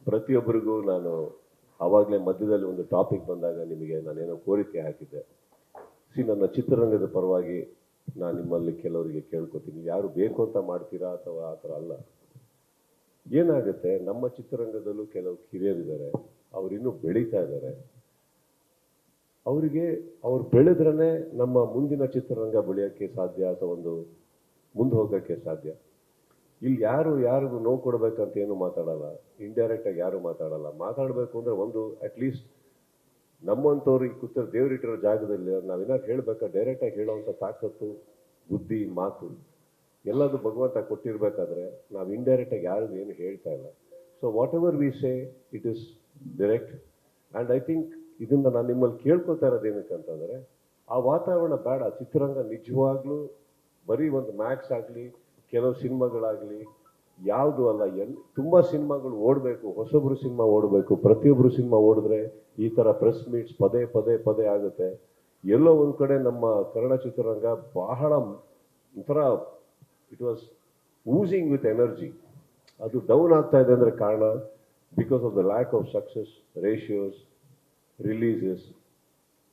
ಪ್ರತಿಯೊಬ್ಬರಿಗೂ ನಾನು ಆವಾಗಲೇ ಮಧ್ಯದಲ್ಲಿ ಒಂದು ಟಾಪಿಕ್ ಬಂದಾಗ ನಿಮಗೆ ನಾನೇನೋ ಕೋರಿಕೆ ಹಾಕಿದ್ದೆ. ನನ್ನ ಚಿತ್ರರಂಗದ ಪರವಾಗಿ ನಾನು ನಿಮ್ಮಲ್ಲಿ ಕೆಲವರಿಗೆ ಕೇಳ್ಕೊತೀನಿ, ಯಾರು ಬೇಕು ಅಂತ ಮಾಡ್ತೀರಾ ಅಥವಾ ಆ ಥರ ಅಲ್ಲ. ಏನಾಗುತ್ತೆ, ನಮ್ಮ ಚಿತ್ರರಂಗದಲ್ಲೂ ಕೆಲವು ಹಿರಿಯರಿದ್ದಾರೆ, ಅವ್ರು ಇನ್ನೂ ಬೆಳೀತಾ ಇದ್ದಾರೆ. ಅವರಿಗೆ ಅವ್ರು ಬೆಳೆದ್ರೇ ನಮ್ಮ ಮುಂದಿನ ಚಿತ್ರರಂಗ ಬೆಳೆಯೋಕ್ಕೆ ಸಾಧ್ಯ ಅಥವಾ ಒಂದು ಮುಂದೆ ಹೋಗೋಕ್ಕೆ ಸಾಧ್ಯ. ಇಲ್ಲಿ ಯಾರಿಗೂ ನೋವು ಕೊಡ್ಬೇಕಂತ ಏನು ಮಾತಾಡಲ್ಲ, ಇಂಡೈರೆಕ್ಟಾಗಿ ಯಾರು ಮಾತಾಡಲ್ಲ. ಮಾತಾಡಬೇಕು ಅಂದರೆ ಒಂದು ಅಟ್ಲೀಸ್ಟ್ ನಮ್ಮಂಥವ್ರಿಗೆ ಕೂತಿರೋ ದೇವರಿಟ್ಟಿರೋ ಜಾಗದಲ್ಲಿ ನಾವೇನಾದ್ರು ಹೇಳಬೇಕಾ, ಡೈರೆಕ್ಟಾಗಿ ಹೇಳೋವಂಥ ತಾಕತ್ತು, ಬುದ್ಧಿ, ಮಾತು ಎಲ್ಲದು ಭಗವಂತ ಕೊಟ್ಟಿರ್ಬೇಕಾದ್ರೆ ನಾವು ಇಂಡೈರೆಕ್ಟಾಗಿ ಯಾರಿಗೂ ಏನು ಹೇಳ್ತಾ ಇಲ್ಲ. So what ever we say it is direct. And I think ಇದನ್ನು ನಾನು ನಿಮ್ಮಲ್ಲಿ ಕೇಳ್ಕೊತಾ ಇರೋದು ಏನಕ್ಕಂತಂದರೆ, ಆ ವಾತಾವರಣ ಬೇಡ. ಚಿತ್ರರಂಗ ನಿಜವಾಗ್ಲೂ ಬರೀ ಒಂದು ಮ್ಯಾಕ್ಸ್ ಆಗಲಿ, ಕೆಲವು ಸಿನಿಮಾಗಳಾಗಲಿ ಯಾವುದು ಅಲ್ಲ. ತುಂಬ ಸಿನಿಮಾಗಳು ಓಡಬೇಕು, ಹೊಸೊಬ್ರು ಸಿನಿಮಾ ಓಡಬೇಕು. ಪ್ರತಿಯೊಬ್ಬರು ಸಿನಿಮಾ ಓಡಿದ್ರೆ ಈ ಥರ ಪ್ರೆಸ್ ಮೀಟ್ಸ್ ಪದೇ ಪದೇ ಪದೇ ಆಗುತ್ತೆ. ಎಲ್ಲೋ ಒಂದು ಕಡೆ ನಮ್ಮ ಕನ್ನಡ ಚಿತ್ರರಂಗ ಬಹಳ ಒಂಥರ ಇಟ್ ವಾಸ್ ಊಸಿಂಗ್ ವಿತ್ ಎನರ್ಜಿ. ಅದು ಡೌನ್ ಆಗ್ತಾ ಇದೆ ಅಂದರೆ ಕಾರಣ because of the lack of success ratios, releases.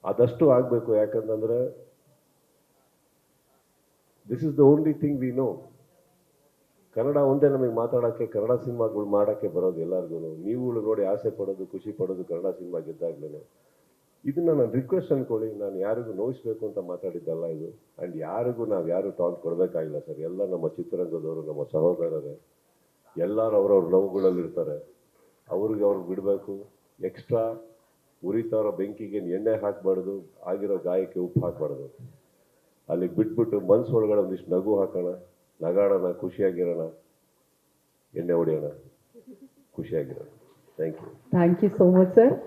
ಅದಷ್ಟು ಆಗಬೇಕು. ಯಾಕಂತಂದರೆ this is the only thing we know. Kannada ಒಂದೇ ನಮಗೆ ಮಾತಾಡೋಕ್ಕೆ, ಕನ್ನಡ ಸಿನಿಮಾಗಳು ಮಾಡೋಕ್ಕೆ ಬರೋದು ಎಲ್ಲರಿಗೂ. ನೀವುಗಳು ನೋಡಿ ಆಸೆ ಪಡೋದು, ಖುಷಿ ಪಡೋದು ಕನ್ನಡ ಸಿನಿಮಾ ಗೆದ್ದಾಗ್ಲೇ. ಇದನ್ನು ನಾನು ರಿಕ್ವೆಸ್ಟ್ ಅಂದ್ಕೊಳ್ಳಿ, ನಾನು ಯಾರಿಗೂ ನೋಯಿಸ್ಬೇಕು ಅಂತ ಮಾತಾಡಿದ್ದಲ್ಲ ಇದು. ಆ್ಯಂಡ್ ಯಾರಿಗೂ ನಾವು ಯಾರು ಟಾಂಟ್ ಕೊಡಬೇಕಾಗಿಲ್ಲ ಸರ್. ಎಲ್ಲ ನಮ್ಮ ಚಿತ್ರರಂಗದವರು, ನಮ್ಮ ಸಹೋದರರೇ. ಎಲ್ಲರೂ ಅವ್ರವ್ರ ನೋವುಗಳಲ್ಲಿರ್ತಾರೆ. ಅವ್ರಿಗೆ ಬಿಡಬೇಕು. ಎಕ್ಸ್ಟ್ರಾ ಉರಿತಾರೋ ಬೆಂಕಿಗೆ ಎಣ್ಣೆ ಹಾಕಬಾರ್ದು, ಆಗಿರೋ ಗಾಯಕ್ಕೆ ಉಪ್ಪು ಹಾಕಬಾರ್ದು. ಅಲ್ಲಿಗೆ ಬಿಟ್ಬಿಟ್ಟು ಮನ್ಸು ಒಳಗಡೆ ಒಂದಿಷ್ಟು ನಗು ಹಾಕೋಣ, ನಗಾಡೋಣ, ಖುಷಿಯಾಗಿರೋಣ, ಎಣ್ಣೆ ಹೊಡೆಯೋಣ, ಖುಷಿಯಾಗಿರೋಣ. Thank you. Thank you so much sir.